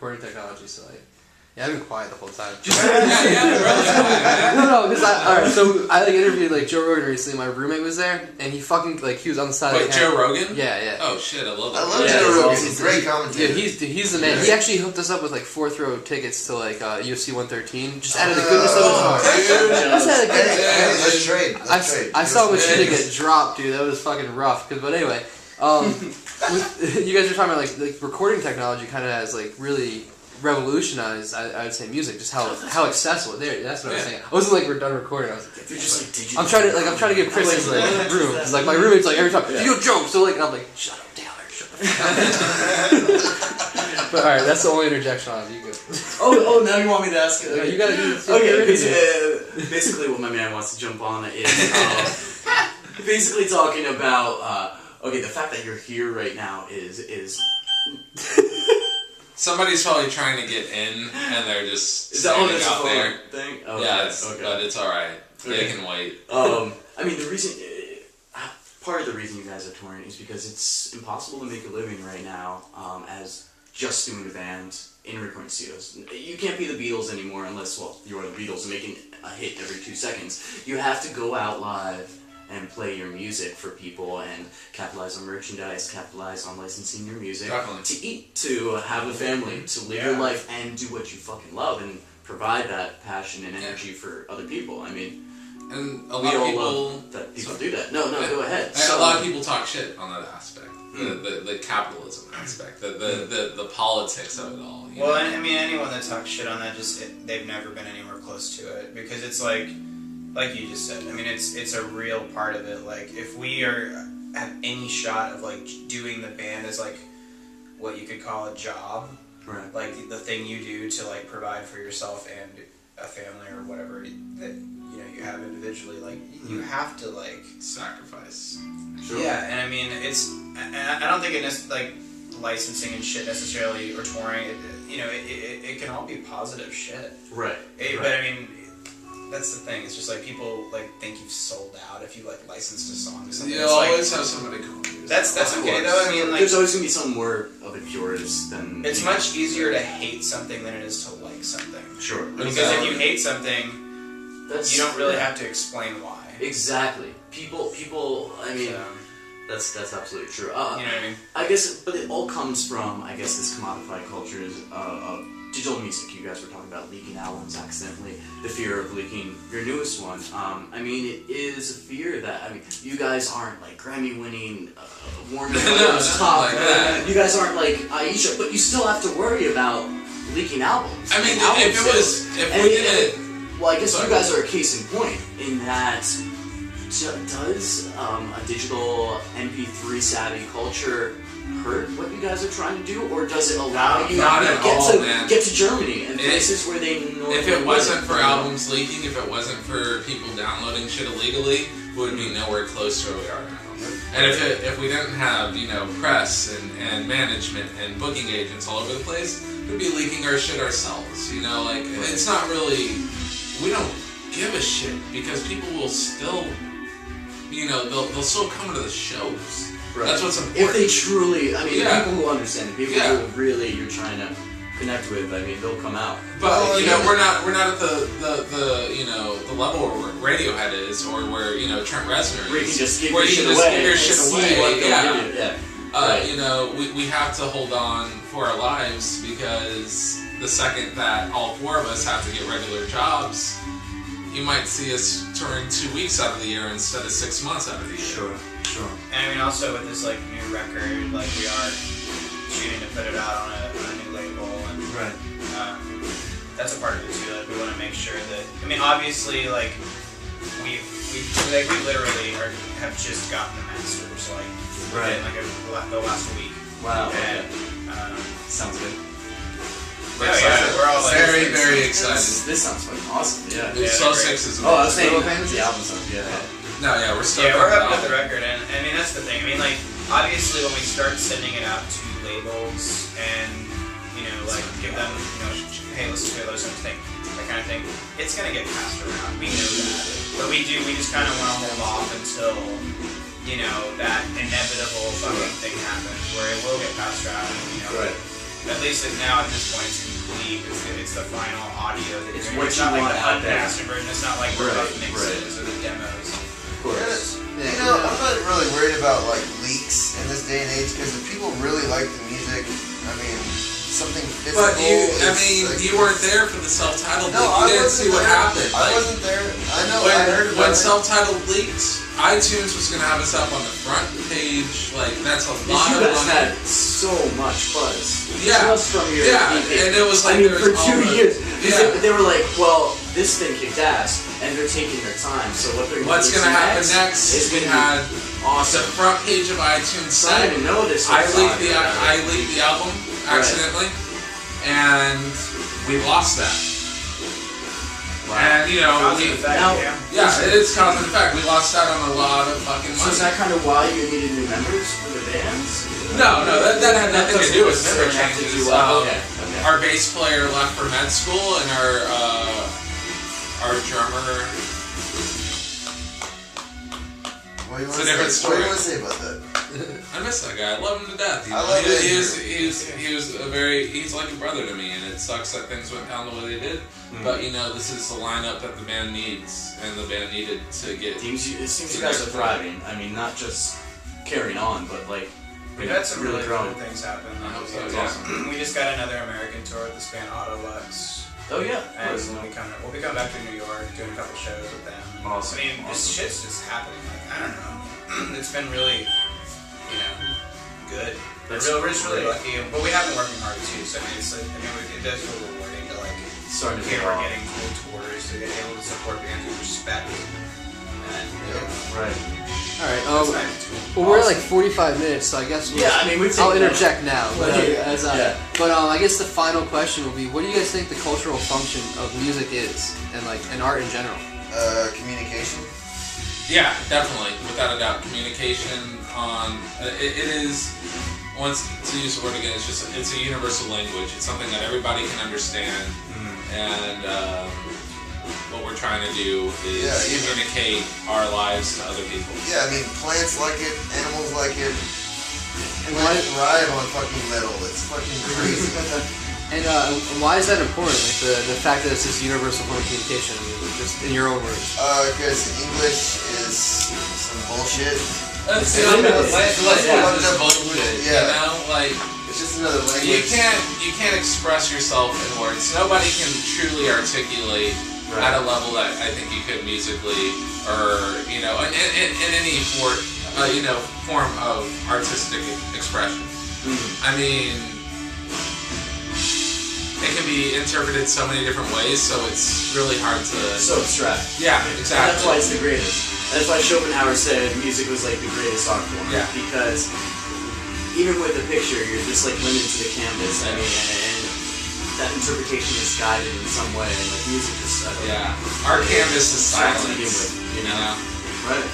recording technology, so like, yeah, I've been quiet the whole time. No, because alright, so I like interviewed like Joe Rogan recently. My roommate was there, and he fucking like he was on the side. Wait, of the Joe Rogan? Yeah. Oh shit, I love that. I love Joe Rogan. He's a great commentator. Yeah, he's the man. He actually hooked us up with like 4th row tickets to like UFC 113. Just out of the goodness of his heart. Just out of the goodness. Let's trade. I saw him shit get dropped, dude. That was fucking rough. But anyway, you guys are talking about like recording technology kind of has like really revolutionized, I would say, music. Just how accessible. There, that's what I was saying. I wasn't like we're done recording. I was like, I'm trying to give Chris his like room. Cause, like my roommate's like every time you joke. So like I'm like shut up, Taylor. Shut up. But all right, that's the only interjection I'll have. You go. Oh, now you want me to ask? No, you gotta do. Okay, because basically what my man wants to jump on is basically talking about. Okay, the fact that you're here right now is. Somebody's probably trying to get in, and they're just standing out there. Thing? Okay. Yeah, but it's all right. They can wait. I mean, the reason, part of the reason you guys are touring is because it's impossible to make a living right now as just doing a band in recording studios. You can't be the Beatles anymore unless, well, you're the Beatles making a hit every 2 seconds. You have to go out live and play your music for people and capitalize on merchandise, capitalize on licensing your music, to eat, to have a family, to live your life and do what you fucking love and provide that passion and energy for other people. I mean, and a lot of people love that people do that. No, go ahead. So, a lot of people talk shit on that aspect, the capitalism aspect, the politics of it all. Well, I mean, anyone that talks shit on that they've never been anywhere close to it, because it's like you just said, I mean, it's a real part of it. Like, if we have any shot of, like, doing the band as, like, what you could call a job, right? Like, the thing you do to, like, provide for yourself and a family or whatever that, you know, you have individually, like, you have to, like... sacrifice. Sure. Yeah, and I mean, I don't think like, licensing and shit necessarily, or touring, it can all be positive shit. Right. But, I mean... That's the thing. It's just like people like think you've sold out if you like licensed a song or something. You'll always have somebody call you. That's okay though. I mean, like, there's always gonna be some more of a purist than. It's much easier to hate something than it is to like something. Sure. Because if you hate something, you don't really have to explain why. Exactly. People. I mean, that's absolutely true. You know what I mean? I guess, but it all comes from this commodified culture of digital music. You guys were talking about leaking albums accidentally, the fear of leaking your newest one. I mean, it is a fear that, you guys aren't like Grammy-winning Warner Brothers top. You guys aren't like Aisha, but you still have to worry about leaking albums. I mean, well, I guess you guys are a case in point in that. Does a digital MP3 savvy culture hurt what you guys are trying to do, or does it allow you to get to Germany and places where they normally if it wasn't for albums leaking, if it wasn't for people downloading shit illegally, we would be nowhere close to where we are now. And if we didn't have, press and management and booking agents all over the place, we'd be leaking our shit ourselves. It's not really, we don't give a shit because people will still, they'll still come to the shows. Right. That's what's important. If they truly, people who understand it, people who really you're trying to connect with, they'll come out. But we're not at the level where Radiohead is, or where Trent Reznor is, where you can just give your shit away. Right. We have to hold on for our lives, because the second that all 4 of us have to get regular jobs, you might see us touring 2 weeks out of the year instead of 6 months out of the year. Sure. And I mean, also with this like new record, like we are shooting to put it out on a new label, and that's a part of it too. Like we want to make sure that, obviously, like we literally have just gotten the masters within the last week. Wow. And sounds good. We're all like, very, very excited. This sounds fucking awesome. Yeah. Slow 6 is amazing. I was saying the album stuff. We're still we're up with the record, and that's the thing. Obviously when we start sending it out to labels and give them hey, listen to it, let us know what you think, that kind of thing, it's gonna get passed around. We know that, but we just kind of want to hold off until that inevitable fucking thing happens where it will get passed around. at least now at this point, it's complete. It's the final audio that It's you're what It's you not like want the out there. unmastered version. It's not like the Right, rough mixes or the demos. Of course. You know, I'm not really worried about like leaks in this day and age because if people really like the music, I mean, something physical. But you, I is, mean, like, you weren't there for the self-titled No, leak. I You didn't wasn't see what there. happened. I Like, wasn't there. I know. I heard when about it. self-titled leaked, iTunes was gonna have us up on the front page. Like that's a lot You of guys money. had so much buzz. Yeah. Just from your Yeah, EP. and it was like I mean, there for was all 2 the- years. Yeah. They were like, well, this thing kicked ass, and they're taking their time. So what they're What's gonna happen next? is We gonna had be the awesome. front page of iTunes So I said didn't know this. I was leaked on the there. I leaked the album accidentally, and we lost that. And you know, Cause we, and effect, now- yeah. yeah, it's cause and effect. We lost out on a lot of fucking So is money. that kind of why you needed new members for the bands? No, that had nothing to do with member Doesn't have to changes. do- okay. Our bass player left for med school, and our drummer. What do you It's want a different to say? What do you story. want to say about that? I miss that guy. I love him to death. You I know? love it. He's like a brother to me, and it sucks that things went down the way they did. But you know, this is the lineup that the band needs, and the band needed to get. It seems you guys are thriving. I mean, not just carrying on, but like We've had some really growing. cool things happen. I hope so, It was yeah. awesome. We just got another American tour with this band Autolux. Oh yeah, of And course. we'll be coming back to New York, doing a couple shows with them. Awesome, I mean, this awesome. shit's just happening. Like, I don't know. It's been really, good. That's We're just really great. lucky, but we have been working hard too. So I mean, it does feel rewarding to like Starting to hear pay we're off. getting cool tours, to get able to support bands we respect. And Right. All right. that's nice. Well, we're at like 45 minutes, so I guess we'll Yeah, I mean, we've I'll taken interject now. But, Yeah. I guess the final question will be: what do you guys think the cultural function of music is, and art in general? Communication. Yeah, definitely, without a doubt, communication on it is. Once to use the word again, it's a universal language. It's something that everybody can understand, and what we're trying to do is Yeah, communicate our lives to other people. Yeah, I mean, plants like it, animals like it. And why, Plants thrive on fucking metal. It's fucking crazy. and why is that important? Like the fact that it's this universal form of communication. I mean, just in your own words. Because English is some bullshit. That's It's just bullshit. Yeah. You know, like It's just another language. you can't express yourself in words. Nobody can truly articulate at a level that I think you could musically, or in any form of artistic expression. I mean, it can be interpreted so many different ways, so it's really hard to. So abstract. Yeah, exactly. That's why it's the greatest. That's why Schopenhauer said music was like the greatest art form. Yeah. Because even with a picture, you're just like limited to the canvas. I mean, and that interpretation is guided in some way. And like music is. Yeah, our canvas is abstract silence. to begin with, you know? You know? Right.